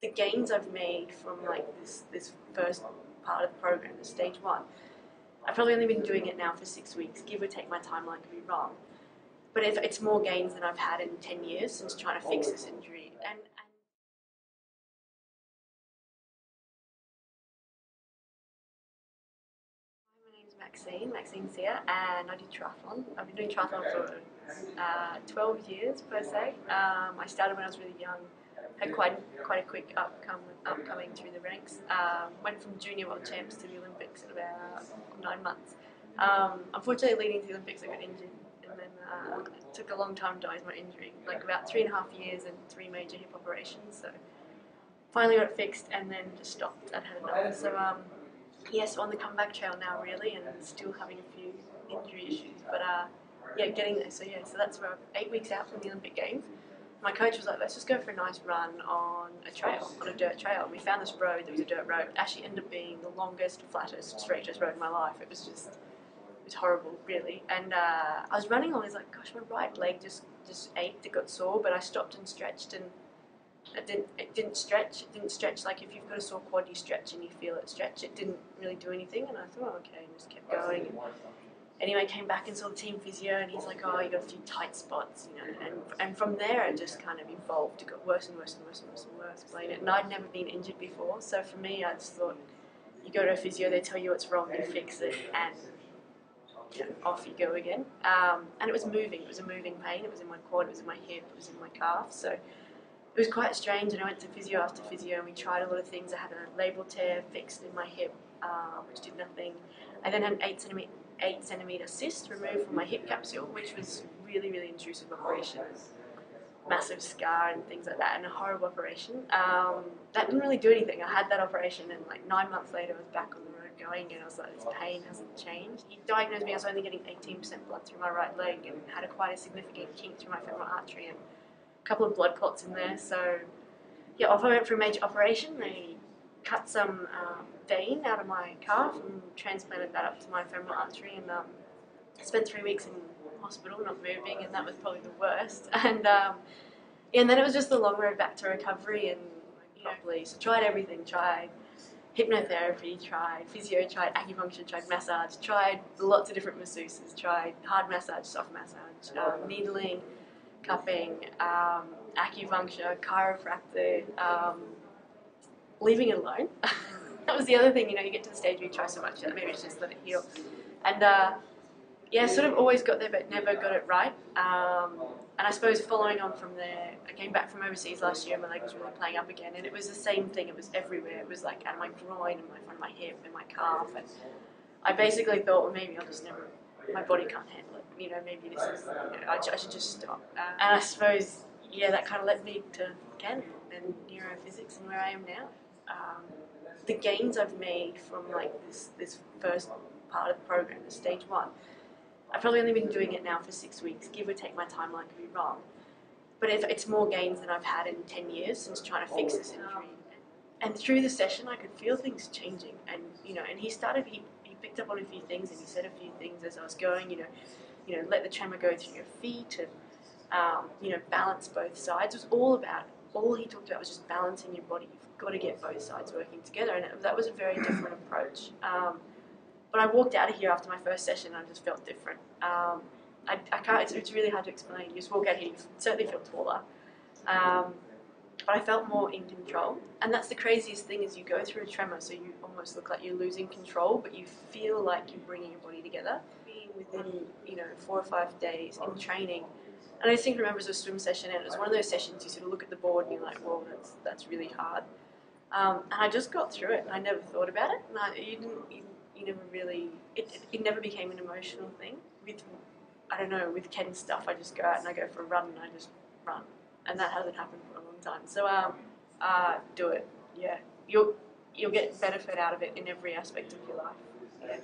the gains I've made from like this first part of the program, the stage one, I've probably only been doing it now for 6 weeks, give or take. My timeline could be wrong. But if it's more gains than I've had in 10 years since trying to fix this injury. And my name's Maxine Sear, and I do triathlon. I've been doing triathlon for 12 years per se. I started when I was really young, had quite a quick upcoming through the ranks. Went from junior world champs to the Olympics in about 9 months. Unfortunately, leading to the Olympics, I got injured, and then it took a long time to diagnose my injury, like about 3.5 years and 3 major hip operations. So finally got it fixed, and then just stopped. I'd had enough. So yes, on the comeback trail now, really, and still having a few injury issues, but yeah, getting there. So yeah, so that's where 8 weeks out from the Olympic Games. My coach was like, let's just go for a nice run on a trail, on a dirt trail. And we found this road that was a dirt road. It actually ended up being the longest, flattest, straightest road in my life. It was horrible, really. And I was running along, I was like, gosh, my right leg just ached, it got sore, but I stopped and stretched, and it didn't stretch. It didn't stretch like if you've got a sore quad, you stretch and you feel it stretch. It didn't really do anything, and I thought, oh, okay, and just kept going. Anyway, came back and saw the team physio, and he's like, oh, you got a few tight spots, you know. And from there, it just kind of evolved. It got worse and worse and worse and worse and worse. Playing it, and I'd never been injured before, so for me, I just thought, you go to a physio, they tell you what's wrong, you fix it, and you know, off you go again. And it was moving. It was a moving pain. It was in my quad. It was in my hip. It was in my calf. So it was quite strange. And I went to physio after physio, and we tried a lot of things. I had a labral tear fixed in my hip, which did nothing. I then had an 8 centimetre cyst removed from my hip capsule, which was really, really intrusive operation. Massive scar and things like that, and a horrible operation. That didn't really do anything. I had that operation, and like 9 months later, I was back on the road going, and I was like, this pain hasn't changed. He diagnosed me, I was only getting 18% blood through my right leg, and had quite a significant kink through my femoral artery, and a couple of blood clots in there. So yeah, off I went for a major operation. They cut some vein out of my calf and transplanted that up to my femoral artery, and I spent 3 weeks in hospital, not moving, and that was probably the worst. And and then it was just the long road back to recovery, and properly. So tried everything. Tried hypnotherapy, tried physio, tried acupuncture, tried massage, tried lots of different masseuses, tried hard massage, soft massage, needling, cupping, acupuncture, chiropractic, leaving it alone. That was the other thing, you know, you get to the stage where you try so much that maybe it's just let it heal. And yeah, sort of always got there but never got it right. And I suppose following on from there, I came back from overseas last year, my leg was really playing up again, and it was the same thing. It was everywhere. It was like at my groin and my front of my hip and my calf. And I basically thought, well, maybe I'll just never, my body can't handle it. You know, maybe this is, you know, I should just stop. And I suppose, yeah, that kind of led me to Ken and neurophysics and where I am now. The gains I've made from like this first part of the program, the stage one, I've probably only been doing it now for 6 weeks, give or take. My timeline could be wrong. But if it's more gains than I've had in 10 years since trying to fix this injury. And through the session, I could feel things changing. And, you know, and he picked up on a few things, and he said a few things as I was going, you know, let the tremor go through your feet, and, you know, balance both sides. It was all he talked about was just balancing your body. You've got to get both sides working together. And that was a very different approach. But I walked out of here after my first session, and I just felt different. I can't. It's really hard to explain. You just walk out here, you certainly feel taller, but I felt more in control. And that's the craziest thing: is you go through a tremor, so you almost look like you're losing control, but you feel like you're bringing your body together. Being within 4 or 5 days in training, and I just remember it was a swim session, and it was one of those sessions you sort of look at the board and you're like, "Whoa, that's really hard." And I just got through it, and I never thought about it. And you never really, it never became an emotional thing. With Ken's stuff, I just go out and I go for a run and I just run. And that hasn't happened for a long time. So, do it. Yeah. You'll get benefit out of it in every aspect of your life. Yeah.